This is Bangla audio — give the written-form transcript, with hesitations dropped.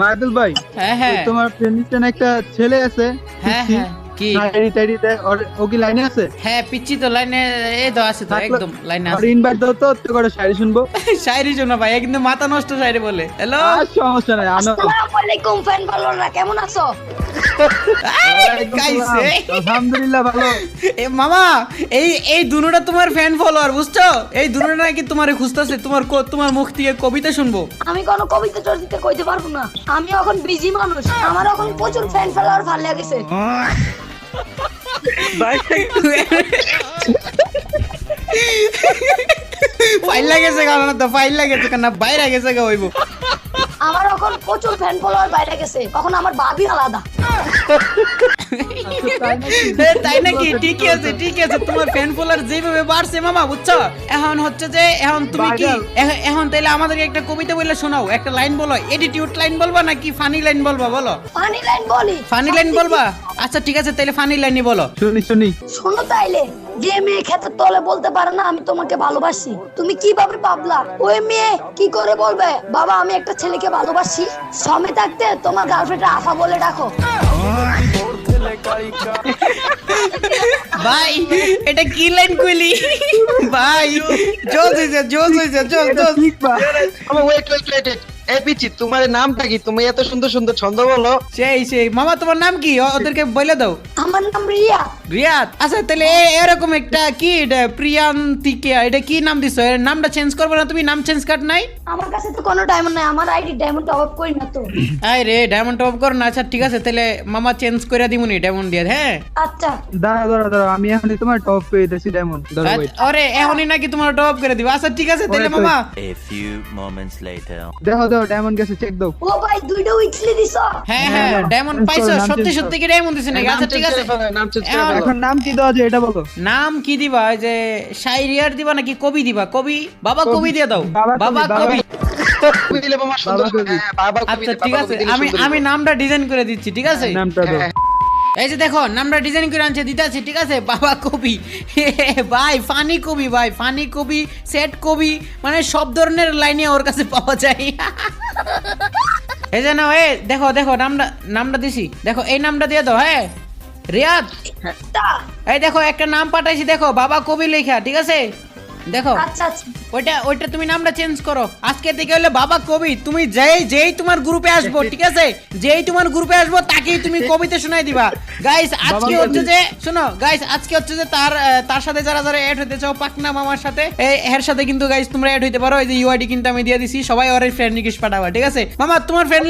মাদুল ভাই, হ্যাঁ হ্যাঁ তোমার ফ্রেন্ডের একটা ছেলে আছে, হ্যাঁ হ্যাঁ কি টাইরি দেয়, ও কি লাইনে আছে? হ্যাঁ পিচ্ছি তো লাইনে এই তো আছে তো একদম লাইনে আর আছে ইনভাইট দাও তো, তো করে শায়রি শুনবো। শায়রি শোনা ভাই কিন্তু মাথা নষ্ট শায়রি বলে হ্যালো আর সমস্যা নাই, আনো। আসসালামু আলাইকুম ফ্যান ফলোয়াররা, কেমন আছো? গাইছে আলহামদুলিল্লাহ ভালো। এ মামা এই এই দুনোটা তোমার ফ্যান ফলোয়ার বুঝছো এই দুনোটা নাকি তোমারে খুঁজতেছে তোমার মুখ থেকে কবিতা শুনবো আমি কোনো কবিতা টবিতা কইতে পারবো না, আমি এখন বিজি মানুষ, আমার এখন প্রচুর ফ্যান ফলোয়ার ভালো লাগেছে। ফাইল লাগেছে কারণ তো ফাইল লাগেছে কেন বাইরে গেছে গা হইব আমার এখন প্রচুর ফ্যান ফলোয়ার বাইরে গেছে, এখন আমার ভাবি আলাদা। তাই নাকি ঠিক আছে তোমার ফ্যান ফলোয়ার যেভাবে বাড়ছে মামা বুঝছো এখন হচ্ছে যে এখন তুমি কি এখন তাইলে আমাদেরকে একটা কবিতা বলে শোনাও একটা লাইন বলো এটিটিউড লাইন বলবা নাকি ফানি লাইন বলবা বলো ফানি লাইন বলি? ফানি লাইন বলবা আচ্ছা ঠিক আছে তাইলে ফানি লাইনই বলো শুনি। শোনো তাইলে, যে মেয়ে ক্ষেতের তলে বলতে পারে না আমি তোমাকে ভালোবাসি, তুমি কিভাবে ভাবলা? ওই মেয়ে কি করে বলবে বাবা আমি একটা ছেলেকে ভালোবাসি? সময় থাকতে তোমার গার্লফ্রেন্ড আফা বলে ডাকো। ভাই এটা কি লাইন কইলি ভাই জোস হইছে ঠিক বা? ওয়েট এই পিচি, তোমার নামটা কি? তুমি এত সুন্দর সুন্দর ছন্দ বলো। সেই মামা তোমার নাম কি ওদেরকে বলে দাও আমার নাম রিয়া। রিয়াদ আচ্ছা তাহলে এরকম একটা কি এটা প্রিয়ান্তিকা এটা কি নাম দিছো এর নামটা চেঞ্জ করবে না তুমি নাম চেঞ্জ কার্ড নাই আমার কাছে তো কোনো ডায়মন্ড নাই, আমার আইডি ডায়মন্ড টপ আপ করি না তো। আয় রে ডায়মন্ড টপ করো না আচ্ছা ঠিক আছে তাহলে মামা চেঞ্জ করে দিমুনি ডায়মন্ড দিয়ে হ্যাঁ আচ্ছা দাঁড়া, আমি এখনই তোমার টপ পেয়ে দিয়েছি ডায়মন্ড। আরে এখনই নাকি তোমার টপ করে দিব আচ্ছা ঠিক আছে তাহলে মামা A few moments later. দেখো ডায়মন্ড গেছে, চেক দাও। ও ভাই দুইটা উইকলি দিছো? হ্যাঁ ডায়মন্ড পাইছো সত্যি কি ডায়মন্ড দিছ নাকি আচ্ছা ঠিক আছে নাম চেঞ্জ করে ফেলো। এখন নাম কি দেওয়া যায় এটা বলো। নাম কি দিবা ওই যে শায়রিয়ার দিবা নাকি কবি দিবা কবি বাবা কবি দিয়ে দাও বাবা কবি কবি দিলে বাবা সুন্দর। বাবা কবি। হ্যাঁ, বাবা কবি আচ্ছা দিলে, ঠিক বাবা আছে কবি দিলে আমি সুন্দর আমি হবে। নামটা ডিজাইন করে দিচ্ছি ঠিক আছে নামটা দাও। এই যে দেখো নামটা ডিজাইন করে আনছে দিতে আছে ঠিক আছে বাবা কবি ভাই ফানি কবি ভাই ফানি কবি সেট কবি মানে সব ধরনের লাইনে ওর কাছে পাওয়া যায় এই যে নাও দেখো নামটা দিছি দেখো এই নামটা দিয়ে দাও হ্যাঁ রিয়াদ তা, এই দেখো একটা নাম পাঠাইছি দেখো বাবা কবি লেখা ঠিক আছে দেখো আচ্ছা আচ্ছা ওইটা তুমি নামটা চেঞ্জ করো আজকে থেকে হলে বাবা কবি তুমি যেই তোমার গ্রুপে আসবো ঠিক আছে যেই তোমার গ্রুপে আসবো তাকেই তুমি কবিতা শোনাই দিবা গাইস আজকে হচ্ছে যে শোনো গাইস আজকে হচ্ছে যে তার সাথে যারা এড হতে চাও পাকনা মামার সাথে এর সাথে কিন্তু গাইস তোমরা এড হইতে পারো এই যে ইউআইডি কিন্তু আমি দিয়ে দিছি সবাই ওর ফ্রেন্ড রিকোয়েস্ট পাঠাবা ঠিক আছে মামা তোমার ফ্রেন্ড